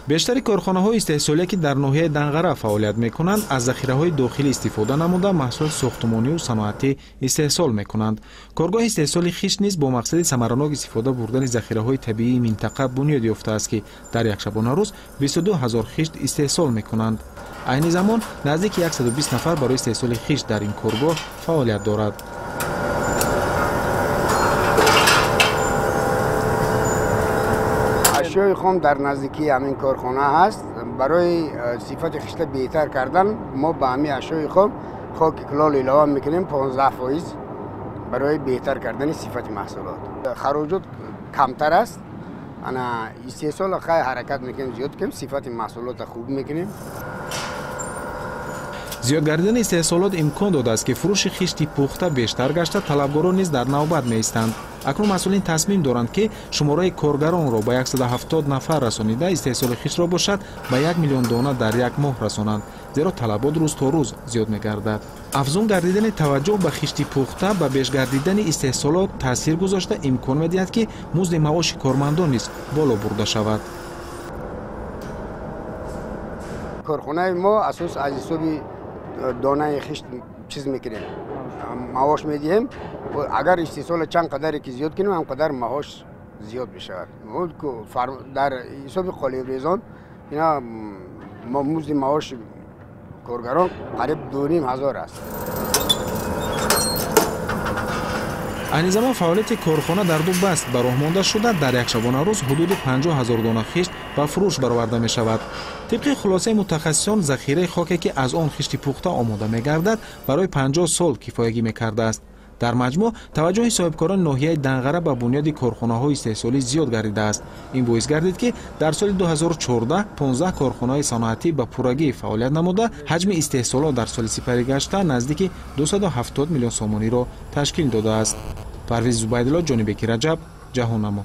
بیشتر کارخانه‌های استحصالی که در ناحیه دنغره فعالیت می‌کنند از ذخیره‌های داخلی استفاده نموده محصولات ساختمانی و صنعتی استحصال می‌کنند. کارگاه استحصال خشت نیز با مقصد ثمرناک استفاده بردن ذخیره‌های طبیعی منطقه بنیاد یافته است که در یک شبانه روز 22000 خشت استحصال می‌کنند. عین زمان نزدیک 120 نفر برای استحصال خشت در این کارگاه فعالیت دارد. اشیای خام در نزدیکی همین کارخانه هست. برای صفت خشت بهتر کردن ما به همین اشیای خام خاک کلال علاوه میکنیم 15% برای بهتر کردن صفت محصولات. خراجات کمتر است. انا استحصال خیلی حرکت میکنیم زیاد کنیم صفت محصولات خوب میکنیم. زیاد گردیدن استحصالات امکان داده است که فروش خشت پخته بیشتر گشته طلبگاران نیز در نوبت میایستند. اکنون مسئولین تصمیم دارند که شماره کارگران را به 170 نفر رسانیده استحصال خشت را باشد به 1 میلیون دانه در یک ماه رسانند، زیرا طلبات روز تا روز زیاد میگردد. افزون گردیدن توجه به خشت پخته به بیش گردیدن استحصالات تاثیر گذاشته امکان میدهد که مزد معاش کارمندان نیز بالا برده شود. کارخانه ما اساس از حساب دانه خشت چیز میکنیم، معاش میدیم. اگر استحصال چند قدری که زیاد کنیم هم قدر معاش زیاد بشه. در حساب قالی ریزان اینا مزد معاش کارگران قریب 2500 است. این زمان فعالیت کارخانه در دو بست به راه مانده شده. در یک شبانه روز حدود 50000 دانه خشت به فروش برآورده می شود. طبق خلاصه متخصصان ذخیره خاکی که از آن خشت پخته آماده می گردد برای 50 سال کفایگی می کرده است. در مجموع توجه صاحبکاران ناحیه دنغره به بنیاد کارخانه‌های استحصالی زیاد گردیده است. این باعث گردید که در سال 2014 15 کارخانه صنعتی به پورگی فعالیت نموده حجم استحصالات در سال سپری گشته نزدیک 270 میلیون سومانی را تشکیل داده است. پرویز زبیدالله، جانب رجب، جهان‌نما.